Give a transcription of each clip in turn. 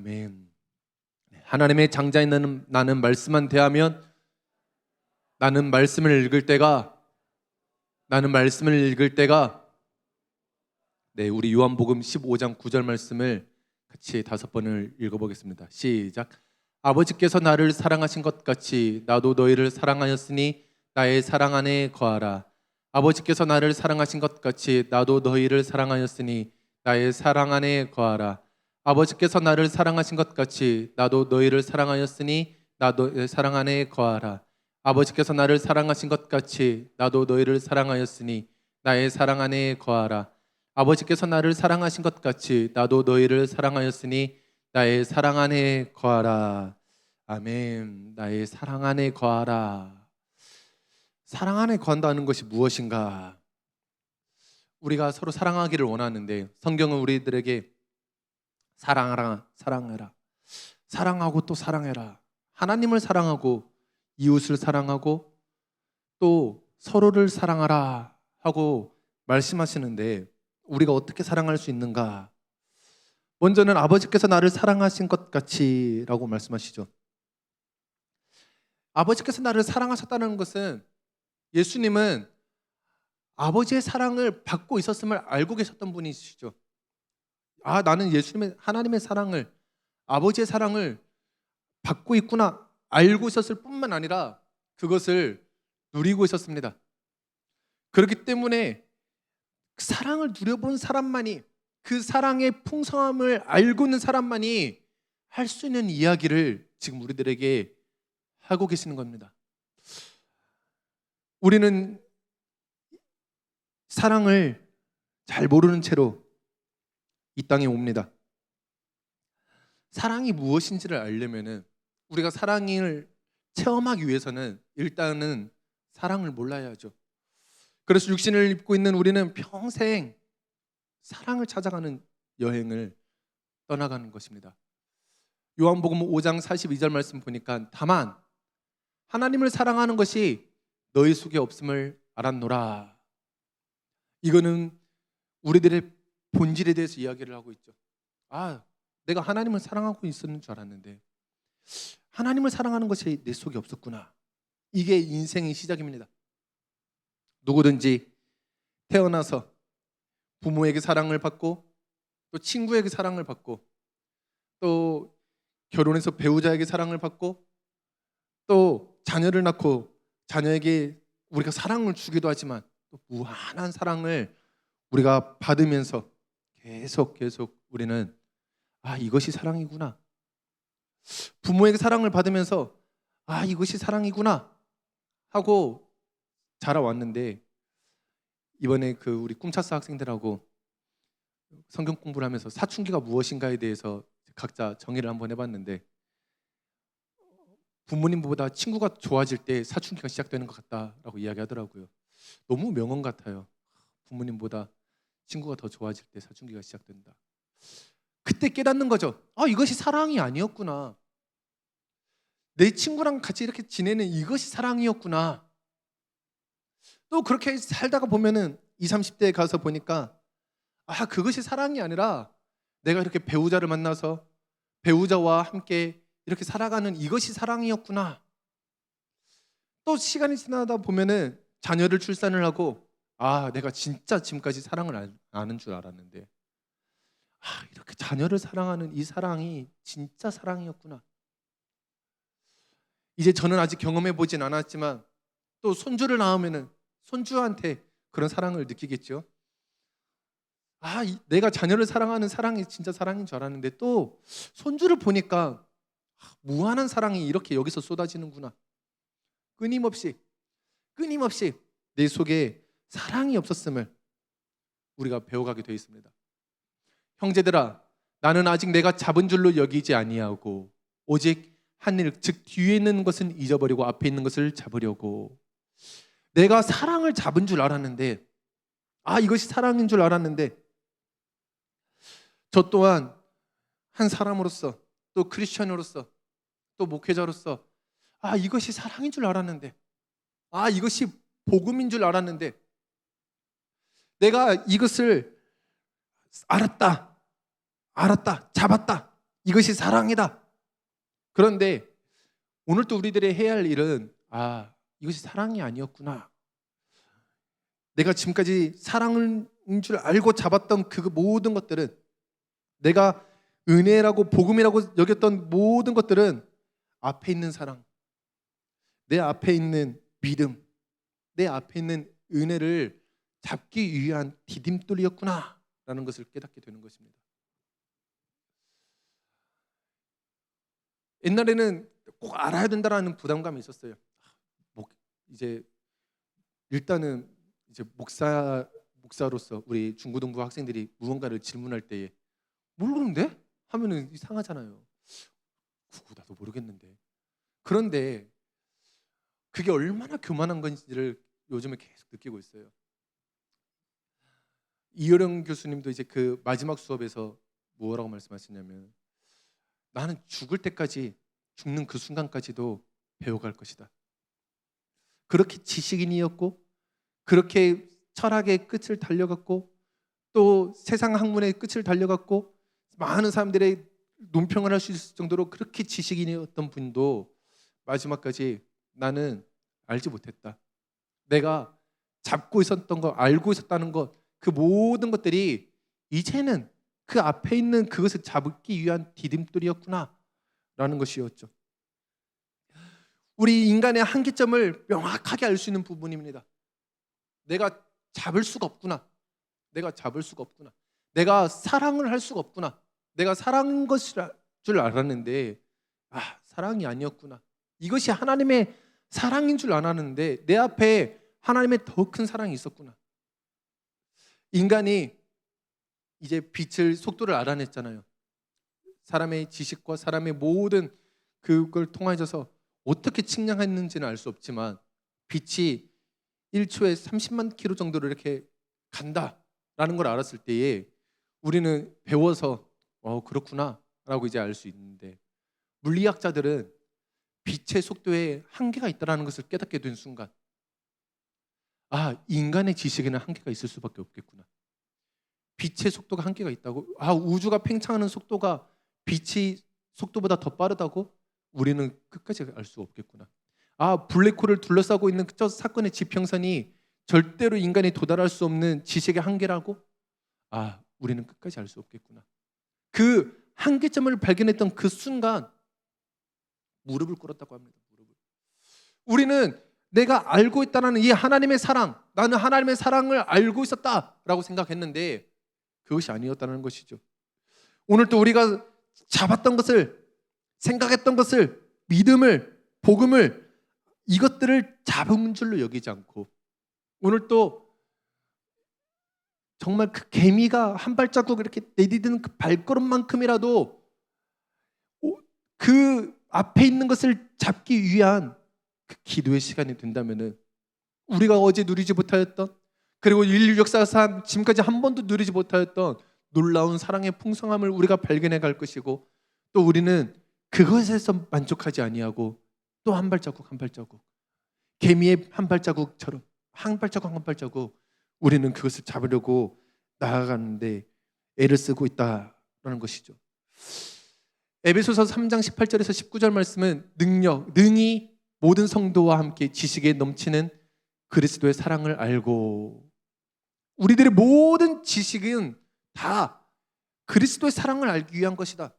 아멘. 하나님의 장자인 나는 말씀만 대하면 나는 말씀을 읽을 때가 우리 요한복음 15장 9절 말씀을 같이 5번을 읽어보겠습니다. 시작. 아버지께서 나를 사랑하신 것 같이 나도 너희를 사랑하였으니 나의 사랑 안에 거하라. 아버지께서 나를 사랑하신 것 같이 나도 너희를 사랑하였으니 나의 사랑 안에 거하라. 아버지께서 나를 사랑하신 것 같이 나도 너희를 사랑하였으니 나도 사랑 안에 거하라. 아버지께서 나를 사랑하신 것 같이 나도 너희를 사랑하였으니 나의 사랑 안에 거하라. 아버지께서 나를 사랑하신 것 같이 나도 너희를 사랑하였으니 나의 사랑 안에 거하라. 아멘. 나의 사랑 안에 거하라. 사랑 안에 거한다는 것이 무엇인가? 우리가 서로 사랑하기를 원하는데 성경은 우리들에게 사랑하라, 사랑하고 또 사랑해라. 하나님을 사랑하고 이웃을 사랑하고 또 서로를 사랑하라 하고 말씀하시는데 우리가 어떻게 사랑할 수 있는가? 먼저는 아버지께서 나를 사랑하신 것 같이 라고 말씀하시죠. 아버지께서 나를 사랑하셨다는 것은 예수님은 아버지의 사랑을 받고 있었음을 알고 계셨던 분이시죠. 나는 하나님의 사랑을, 아버지의 사랑을 받고 있구나 알고 있었을 뿐만 아니라 그것을 누리고 있었습니다. 그렇기 때문에 그 사랑을 누려본 사람만이, 그 사랑의 풍성함을 알고 있는 사람만이 할 수 있는 이야기를 지금 우리들에게 하고 계시는 겁니다. 우리는 사랑을 잘 모르는 채로 이 땅에 옵니다. 사랑이 무엇인지를 알려면은 우리가 사랑을 체험하기 위해서는 일단은 사랑을 몰라야 하죠. 그래서 육신을 입고 있는 우리는 평생 사랑을 찾아가는 여행을 떠나가는 것입니다. 요한복음 5장 42절 말씀 보니까 다만 하나님을 사랑하는 것이 너희 속에 없음을 알았노라. 이거는 우리들의 본질에 대해서 이야기를 하고 있죠. 내가 하나님을 사랑하고 있었는 줄 알았는데 하나님을 사랑하는 것이 내 속에 없었구나. 이게 인생의 시작입니다. 누구든지 태어나서 부모에게 사랑을 받고 또 친구에게 사랑을 받고 또 결혼해서 배우자에게 사랑을 받고 또 자녀를 낳고 자녀에게 우리가 사랑을 주기도 하지만 또 무한한 사랑을 우리가 받으면서 계속 우리는 이것이 사랑이구나. 부모에게 사랑을 받으면서 이것이 사랑이구나 하고 자라왔는데 이번에 우리 꿈차스 학생들하고 성경 공부를 하면서 사춘기가 무엇인가에 대해서 각자 정의를 한번 해봤는데 부모님보다 친구가 좋아질 때 사춘기가 시작되는 것 같다라고 이야기하더라고요. 너무 명언 같아요. 부모님보다 친구가 더 좋아질 때 사춘기가 시작된다. 그때 깨닫는 거죠. 이것이 사랑이 아니었구나. 내 친구랑 같이 이렇게 지내는 이것이 사랑이었구나. 또 그렇게 살다가 보면은 20, 30대에 가서 보니까 그것이 사랑이 아니라 내가 이렇게 배우자를 만나서 배우자와 함께 이렇게 살아가는 이것이 사랑이었구나. 또 시간이 지나다 보면은 자녀를 출산을 하고 내가 진짜 지금까지 사랑을 아는 줄 알았는데 이렇게 자녀를 사랑하는 이 사랑이 진짜 사랑이었구나. 이제 저는 아직 경험해 보진 않았지만 또 손주를 낳으면은 손주한테 그런 사랑을 느끼겠죠. 내가 자녀를 사랑하는 사랑이 진짜 사랑인 줄 알았는데 또 손주를 보니까 무한한 사랑이 이렇게 여기서 쏟아지는구나. 끊임없이 내 속에 사랑이 없었음을 우리가 배워가게 되어 있습니다. 형제들아, 나는 아직 내가 잡은 줄로 여기지 아니하고 오직 한 일, 즉 뒤에 있는 것은 잊어버리고 앞에 있는 것을 잡으려고. 내가 사랑을 잡은 줄 알았는데 이것이 사랑인 줄 알았는데 저 또한 한 사람으로서 또 크리스천으로서 또 목회자로서 이것이 사랑인 줄 알았는데 이것이 복음인 줄 알았는데 내가 이것을 알았다, 잡았다. 이것이 사랑이다. 그런데 오늘 또 우리들이 해야 할 일은 이것이 사랑이 아니었구나. 내가 지금까지 사랑인 줄 알고 잡았던 그 모든 것들은, 내가 은혜라고 복음이라고 여겼던 모든 것들은 앞에 있는 사랑, 내 앞에 있는 믿음, 내 앞에 있는 은혜를 잡기 위한 디딤돌이었구나 라는 것을 깨닫게 되는 것입니다. 옛날에는 꼭 알아야 된다라는 부담감이 있었어요. 이제 일단은 이제 목사로서 우리 중고등부 학생들이 무언가를 질문할 때에 모르는데? 하면은 이상하잖아요. 나도 모르겠는데. 그런데 그게 얼마나 교만한 건지를 요즘에 계속 느끼고 있어요. 이효령 교수님도 이제 그 마지막 수업에서 뭐라고 말씀하시냐면, 나는 죽을 때까지, 죽는 그 순간까지도 배워갈 것이다. 그렇게 지식인이었고, 그렇게 철학의 끝을 달려갔고, 또 세상 학문의 끝을 달려갔고, 많은 사람들의 논평을 할 수 있을 정도로 그렇게 지식인이었던 분도 마지막까지 나는 알지 못했다. 내가 잡고 있었던 거, 알고 있었다는 것, 그 모든 것들이 이제는 그 앞에 있는 그것을 잡기 위한 디딤돌이었구나 라는 것이었죠. 우리 인간의 한계점을 명확하게 알 수 있는 부분입니다. 내가 잡을 수가 없구나. 내가 잡을 수가 없구나. 내가 사랑을 할 수가 없구나. 내가 사랑인 것일 줄 알았는데 사랑이 아니었구나. 이것이 하나님의 사랑인 줄 알았는데 내 앞에 하나님의 더 큰 사랑이 있었구나. 인간이 이제 빛을, 속도를 알아냈잖아요. 사람의 지식과 사람의 모든 그걸 통해서 어떻게 측량했는지는 알 수 없지만 빛이 1초에 30만 킬로 정도로 이렇게 간다라는 걸 알았을 때에 우리는 배워서 그렇구나 라고 이제 알 수 있는데, 물리학자들은 빛의 속도에 한계가 있다는 것을 깨닫게 된 순간 인간의 지식에는 한계가 있을 수밖에 없겠구나. 빛의 속도가 한계가 있다고? 우주가 팽창하는 속도가 빛의 속도보다 더 빠르다고? 우리는 끝까지 알 수 없겠구나. 블랙홀을 둘러싸고 있는 저 사건의 지평선이 절대로 인간이 도달할 수 없는 지식의 한계라고? 우리는 끝까지 알 수 없겠구나. 그 한계점을 발견했던 그 순간 무릎을 꿇었다고 합니다. 우리는 내가 알고 있다는 이 하나님의 사랑, 나는 하나님의 사랑을 알고 있었다라고 생각했는데 그것이 아니었다는 것이죠. 오늘 또 우리가 잡았던 것을, 생각했던 것을, 믿음을, 복음을, 이것들을 잡은 줄로 여기지 않고, 오늘 또 정말 그 개미가 한 발자국 이렇게 내디디는 그 발걸음만큼이라도 그 앞에 있는 것을 잡기 위한 그 기도의 시간이 된다면은, 우리가 어제 누리지 못하였던, 그리고 인류 역사상 지금까지 한 번도 누리지 못하였던 놀라운 사랑의 풍성함을 우리가 발견해 갈 것이고, 또 우리는 그것에서 만족하지 아니하고 또 한 발자국 한 발자국, 개미의 한 발자국처럼 한 발자국 한 발자국 우리는 그것을 잡으려고 나아가는데 애를 쓰고 있다라는 것이죠. 에베소서 3장 18절에서 19절 말씀은 능히 모든 성도와 함께 지식에 넘치는 그리스도의 사랑을 알고, 우리들의 모든 지식은 다 그리스도의 사랑을 알기 위한 것이다.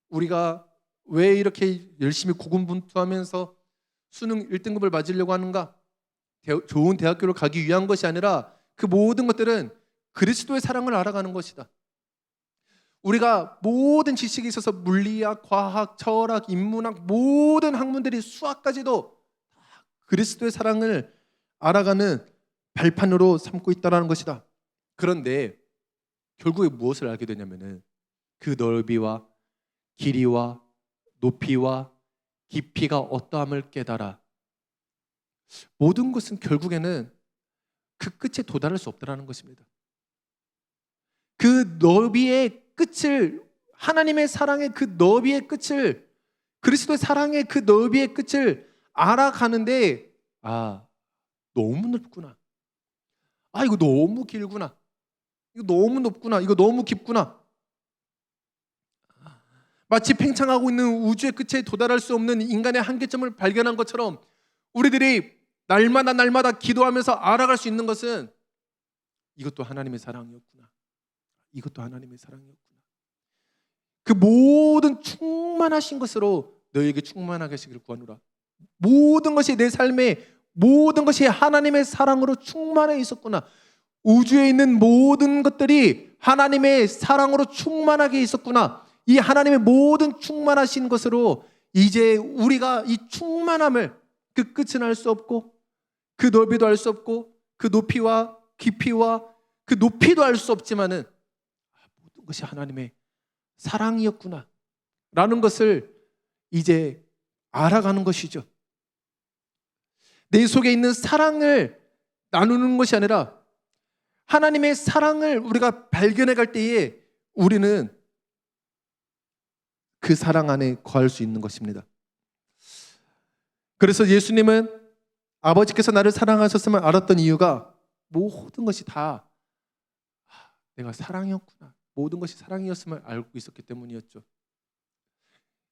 우리가 왜 이렇게 열심히 고군분투하면서 수능 1등급을 맞으려고 하는가? 좋은 대학교를 가기 위한 것이 아니라 그 모든 것들은 그리스도의 사랑을 알아가는 것이다. 우리가 모든 지식에 있어서 물리학, 과학, 철학, 인문학, 모든 학문들이, 수학까지도 그리스도의 사랑을 알아가는 발판으로 삼고 있다는 것이다. 그런데 결국에 무엇을 알게 되냐면은 그 넓이와 길이와 높이와 깊이가 어떠함을 깨달아 모든 것은 결국에는 그 끝에 도달할 수 없다는 것입니다. 그 너비의 끝을, 하나님의 사랑의 그 너비의 끝을, 그리스도의 사랑의 그 너비의 끝을 알아가는데 너무 넓구나, 이거 너무 길구나, 이거 너무 높구나, 이거 너무 깊구나, 마치 팽창하고 있는 우주의 끝에 도달할 수 없는 인간의 한계점을 발견한 것처럼 우리들이 날마다 기도하면서 알아갈 수 있는 것은 이것도 하나님의 사랑이었구나. 이것도 하나님의 사랑이었구나. 그 모든 충만하신 것으로 너에게 충만하게 하시기를 구하노라. 모든 것이 내 삶에 모든 것이 하나님의 사랑으로 충만해 있었구나. 우주에 있는 모든 것들이 하나님의 사랑으로 충만하게 있었구나. 이 하나님의 모든 충만하신 것으로 이제 우리가 이 충만함을 그 끝은 알 수 없고 그 넓이도 알 수 없고 그 높이와 깊이와 그 높이도 알 수 없지만은 모든 것이 하나님의 사랑이었구나 라는 것을 이제 알아가는 것이죠. 내 속에 있는 사랑을 나누는 것이 아니라 하나님의 사랑을 우리가 발견해 갈 때에 우리는 그 사랑 안에 거할 수 있는 것입니다. 그래서 예수님은 아버지께서 나를 사랑하셨음을 알았던 이유가 모든 것이 다 내가 사랑이었구나. 모든 것이 사랑이었음을 알고 있었기 때문이었죠.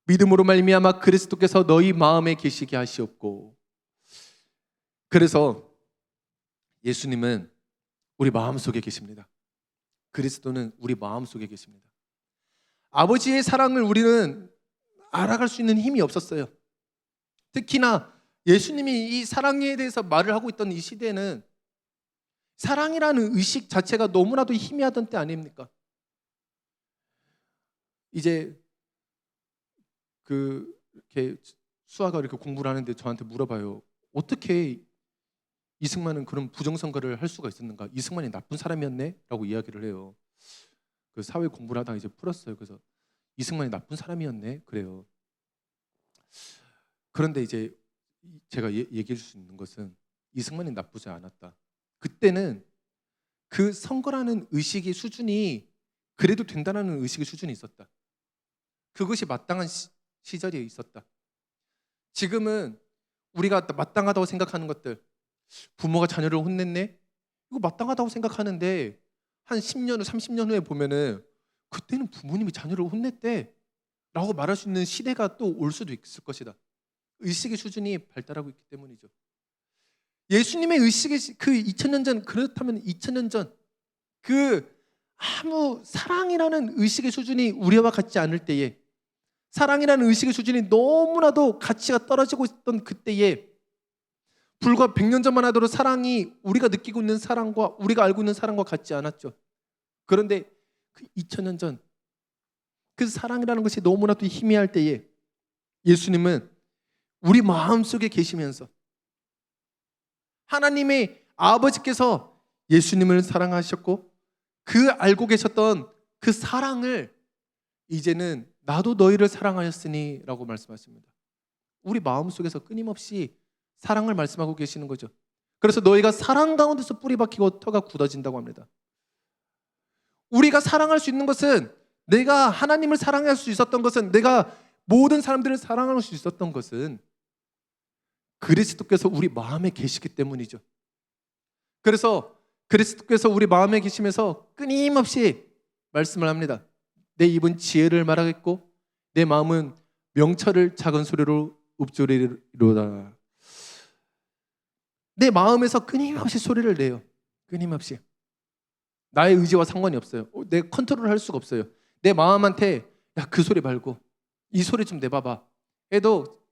믿음으로 말미암아 그리스도께서 너희 마음에 계시게 하시옵고. 그래서 예수님은 우리 마음속에 계십니다. 그리스도는 우리 마음속에 계십니다. 아버지의 사랑을 우리는 알아갈 수 있는 힘이 없었어요. 특히나 예수님이 이 사랑에 대해서 말을 하고 있던 이 시대에는 사랑이라는 의식 자체가 너무나도 희미하던 때 아닙니까? 이제 이렇게 수아가 이렇게 공부를 하는데 저한테 물어봐요. 어떻게 이승만은 그런 부정선거를 할 수가 있었는가? 이승만이 나쁜 사람이었네? 라고 이야기를 해요. 그 사회 공부를 하다가 이제 풀었어요. 그래서 이승만이 나쁜 사람이었네? 그래요. 그런데 이제 제가 얘기해 줄 수 있는 것은 이승만이 나쁘지 않았다. 그때는 그 선거라는 의식의 수준이 그래도 된다는 의식의 수준이 있었다. 그것이 마땅한 시절이 있었다. 지금은 우리가 마땅하다고 생각하는 것들, 부모가 자녀를 혼냈네? 이거 마땅하다고 생각하는데 한 10년 후, 30년 후에 보면은 그때는 부모님이 자녀를 혼냈대 라고 말할 수 있는 시대가 또 올 수도 있을 것이다. 의식의 수준이 발달하고 있기 때문이죠. 예수님의 의식의 그 2000년 전, 그렇다면 2000년 전 그 아무 사랑이라는 의식의 수준이 우리와 같지 않을 때에, 사랑이라는 의식의 수준이 너무나도 가치가 떨어지고 있던 그때에, 불과 100년 전만 하더라도 사랑이 우리가 느끼고 있는 사랑과 우리가 알고 있는 사랑과 같지 않았죠. 그런데 그 2000년 전 그 사랑이라는 것이 너무나도 희미할 때에 예수님은 우리 마음속에 계시면서 하나님의 아버지께서 예수님을 사랑하셨고 그 알고 계셨던 그 사랑을 이제는 나도 너희를 사랑하였으니 라고 말씀하십니다. 우리 마음속에서 끊임없이 사랑을 말씀하고 계시는 거죠. 그래서 너희가 사랑 가운데서 뿌리 박히고 터가 굳어진다고 합니다. 우리가 사랑할 수 있는 것은, 내가 하나님을 사랑할 수 있었던 것은, 내가 모든 사람들을 사랑할 수 있었던 것은 그리스도께서 우리 마음에 계시기 때문이죠. 그래서 그리스도께서 우리 마음에 계시면서 끊임없이 말씀을 합니다. 내 입은 지혜를 말하겠고 내 마음은 명철을 작은 소리로 읊조리로다. 내 마음에서 끊임없이 소리를 내요. 끊임없이. 나의 의지와 상관이 없어요. 내 컨트롤을 할 수가 없어요. 내 마음한테 야, 그 소리 말고 이 소리 좀 내봐봐 해도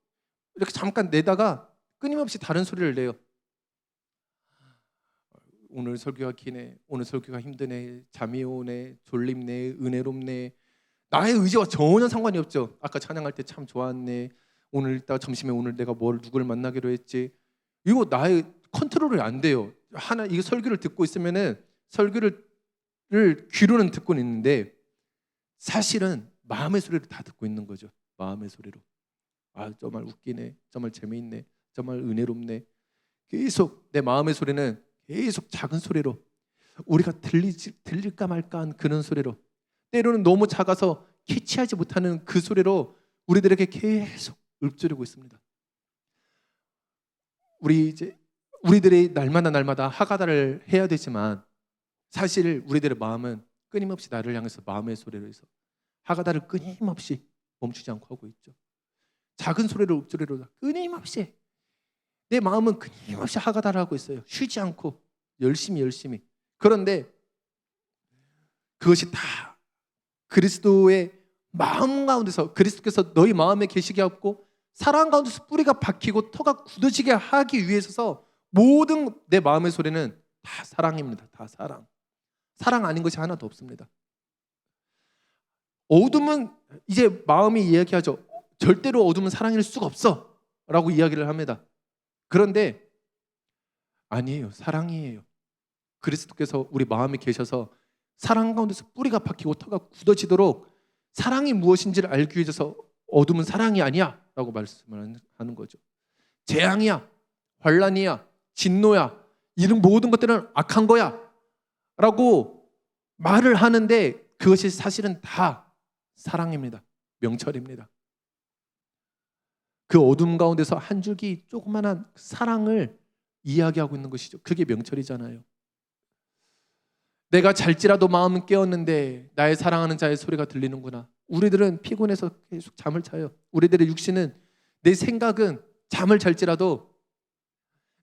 이렇게 잠깐 내다가 끊임없이 다른 소리를 내요. 오늘 설교가 기네, 오늘 설교가 힘드네, 잠이 오네, 졸립네, 은혜롭네. 나의 의지와 전혀 상관이 없죠. 아까 찬양할 때 참 좋았네, 오늘 이따 점심에 오늘 내가 누굴 만나기로 했지, 이거 나의 컨트롤이 안 돼요. 이 설교를 듣고 있으면은 설교를 귀로는 듣고 있는데 사실은 마음의 소리를 다 듣고 있는 거죠. 마음의 소리로. 아, 정말 웃기네, 정말 재미있네, 정말 은혜롭네. 계속 내 마음의 소리는 계속 작은 소리로, 우리가 들릴까 말까한 그런 소리로, 때로는 너무 작아서 캐치하지 못하는 그 소리로 우리들에게 계속 읊조리고 있습니다. 우리들이 날마다 하가다를 해야 되지만 사실 우리들의 마음은 끊임없이 나를 향해서 마음의 소리로 해서 하가다를 끊임없이 멈추지 않고 하고 있죠. 작은 소리로 읊조리로다 끊임없이 내 마음은 끊임없이 하가다를 하고 있어요. 쉬지 않고 열심히. 그런데 그것이 다 그리스도의 마음 가운데서, 그리스도께서 너희 마음에 계시게 하고 사랑 가운데서 뿌리가 박히고 터가 굳어지게 하기 위해서 모든 내 마음의 소리는 다 사랑입니다. 다 사랑. 사랑 아닌 것이 하나도 없습니다. 어둠은 이제 마음이 이야기하죠. 절대로 어둠은 사랑일 수가 없어 라고 이야기를 합니다. 그런데 아니에요. 사랑이에요. 그리스도께서 우리 마음에 계셔서 사랑 가운데서 뿌리가 박히고 터가 굳어지도록 사랑이 무엇인지를 알기 위해서 어둠은 사랑이 아니야 라고 말씀을 하는 거죠. 재앙이야, 환란이야, 진노야, 이런 모든 것들은 악한 거야 라고 말을 하는데 그것이 사실은 다 사랑입니다. 명철입니다. 그 어둠 가운데서 한 줄기 조그만한 사랑을 이야기하고 있는 것이죠. 그게 명철이잖아요. 내가 잘지라도 마음은 깨었는데 나의 사랑하는 자의 소리가 들리는구나. 우리들은 피곤해서 계속 잠을 자요. 우리들의 육신은, 내 생각은 잠을 잘지라도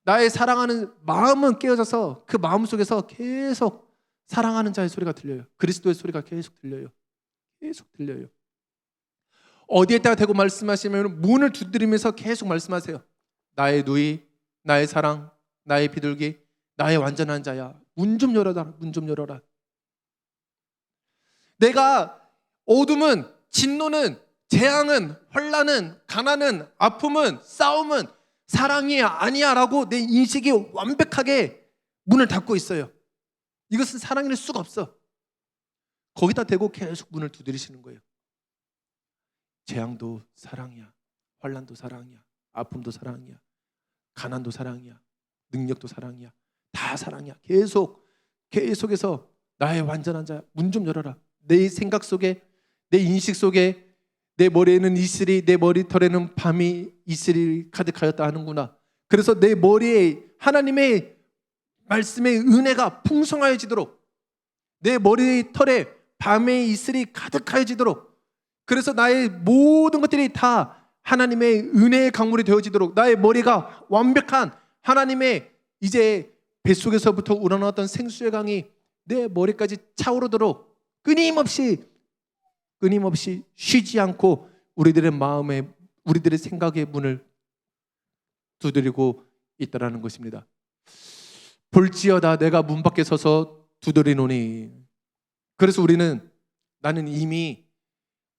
나의 사랑하는 마음은 깨어져서 그 마음 속에서 계속 사랑하는 자의 소리가 들려요. 그리스도의 소리가 계속 들려요. 계속 들려요. 어디에다가 대고 말씀하시면 문을 두드리면서 계속 말씀하세요. 나의 누이, 나의 사랑, 나의 비둘기, 나의 완전한 자야. 문 좀 열어라. 문 좀 열어라. 내가 어둠은, 진노는, 재앙은, 환난은, 가난은, 아픔은, 싸움은 사랑이 아니야 라고 내 인식이 완벽하게 문을 닫고 있어요. 이것은 사랑일 수가 없어. 거기다 대고 계속 문을 두드리시는 거예요. 재앙도 사랑이야. 환난도 사랑이야. 아픔도 사랑이야. 가난도 사랑이야. 능력도 사랑이야. 다 사랑이야. 계속해서 나의 완전한 자야. 문 좀 열어라. 내 생각 속에, 내 인식 속에 내 머리에는 이슬이, 내 머리털에는 밤이 이슬이 가득하였다 하는구나. 그래서 내 머리에 하나님의 말씀의 은혜가 풍성하여지도록, 내 머리털에 밤의 이슬이 가득하여지도록, 그래서 나의 모든 것들이 다 하나님의 은혜의 강물이 되어지도록, 나의 머리가 완벽한 하나님의 이제 뱃속에서부터 우러나왔던 생수의 강이 내 머리까지 차오르도록 끊임없이 쉬지 않고 우리들의 마음에, 우리들의 생각의 문을 두드리고 있다라는 것입니다. 볼지어다 내가 문 밖에 서서 두드리노니. 그래서 나는 이미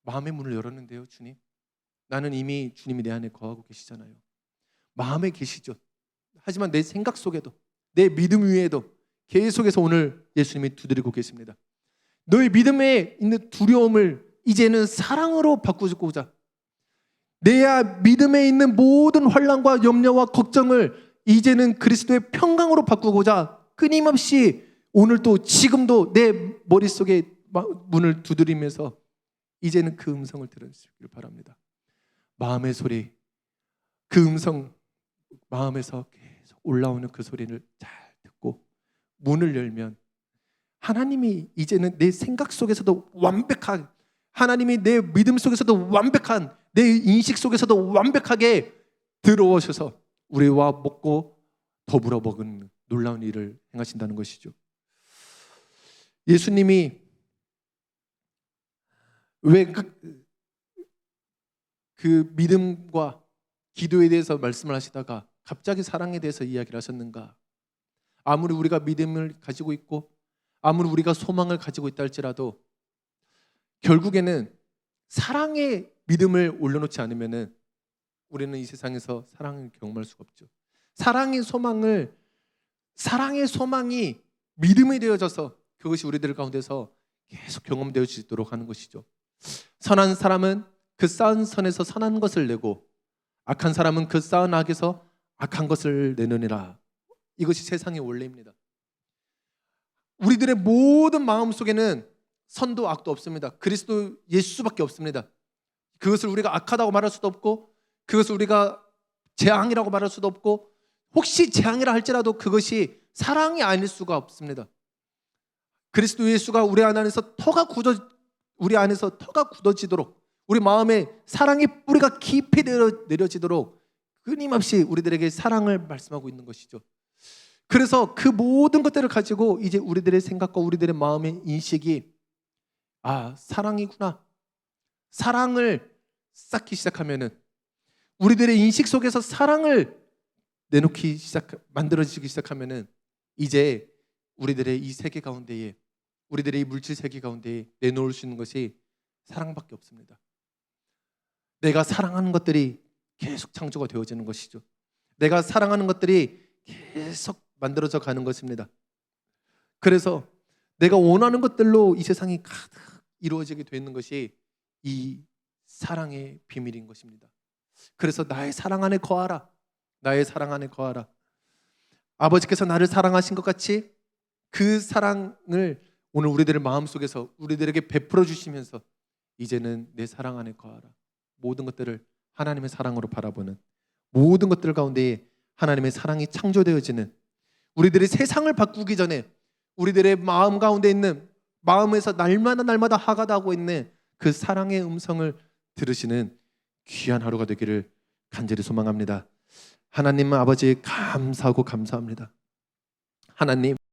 마음의 문을 열었는데요, 주님. 나는 이미 주님이 내 안에 거하고 계시잖아요. 마음에 계시죠. 하지만 내 생각 속에도, 내 믿음 위에도 계속해서 오늘 예수님이 두드리고 계십니다. 너의 믿음에 있는 두려움을 이제는 사랑으로 바꾸고자, 내 믿음에 있는 모든 환난과 염려와 걱정을 이제는 그리스도의 평강으로 바꾸고자 끊임없이 오늘도 지금도 내 머릿속에 문을 두드리면서 이제는 그 음성을 들으시길 바랍니다. 마음의 소리, 그 음성, 마음에서 계속 올라오는 그 소리를 잘 듣고 문을 열면 하나님이 이제는 내 생각 속에서도 완벽한, 하나님이 내 믿음 속에서도 완벽한, 내 인식 속에서도 완벽하게 들어오셔서 우리와 먹고 더불어 먹은 놀라운 일을 행하신다는 것이죠. 예수님이 왜 그 믿음과 기도에 대해서 말씀을 하시다가 갑자기 사랑에 대해서 이야기를 하셨는가? 아무리 우리가 믿음을 가지고 있고 아무리 우리가 소망을 가지고 있다 할지라도 결국에는 사랑의 믿음을 올려놓지 않으면 우리는 이 세상에서 사랑을 경험할 수가 없죠. 사랑의 소망이 믿음이 되어져서 그것이 우리들 가운데서 계속 경험되어지도록 하는 것이죠. 선한 사람은 그 쌓은 선에서 선한 것을 내고 악한 사람은 그 쌓은 악에서 악한 것을 내느니라. 이것이 세상의 원리입니다. 우리들의 모든 마음 속에는 선도 악도 없습니다. 그리스도 예수밖에 없습니다. 그것을 우리가 악하다고 말할 수도 없고 그것을 우리가 재앙이라고 말할 수도 없고 혹시 재앙이라 할지라도 그것이 사랑이 아닐 수가 없습니다. 그리스도 예수가 우리 안에서 터가 굳어지도록 우리 마음에 사랑의 뿌리가 깊이 내려지도록 끊임없이 우리들에게 사랑을 말씀하고 있는 것이죠. 그래서 그 모든 것들을 가지고 이제 우리들의 생각과 우리들의 마음의 인식이 사랑이구나. 사랑을 쌓기 시작하면은 우리들의 인식 속에서 사랑을 만들어지기 시작하면은 이제 우리들의 이 세계 가운데에 우리들의 이 물질 세계 가운데에 내놓을 수 있는 것이 사랑밖에 없습니다. 내가 사랑하는 것들이 계속 창조가 되어지는 것이죠. 내가 사랑하는 것들이 계속 만들어져 가는 것입니다. 그래서 내가 원하는 것들로 이 세상이 가득 이루어지게 되는 것이 이 사랑의 비밀인 것입니다. 그래서 나의 사랑 안에 거하라. 나의 사랑 안에 거하라. 아버지께서 나를 사랑하신 것 같이 그 사랑을 오늘 우리들의 마음속에서 우리들에게 베풀어 주시면서 이제는 내 사랑 안에 거하라. 모든 것들을 하나님의 사랑으로 바라보는, 모든 것들 가운데에 하나님의 사랑이 창조되어지는, 우리들이 세상을 바꾸기 전에 우리들의 마음 가운데 있는, 마음에서 날마다 하가다하고 있는 그 사랑의 음성을 들으시는 귀한 하루가 되기를 간절히 소망합니다. 하나님 아버지 감사하고 감사합니다. 하나님,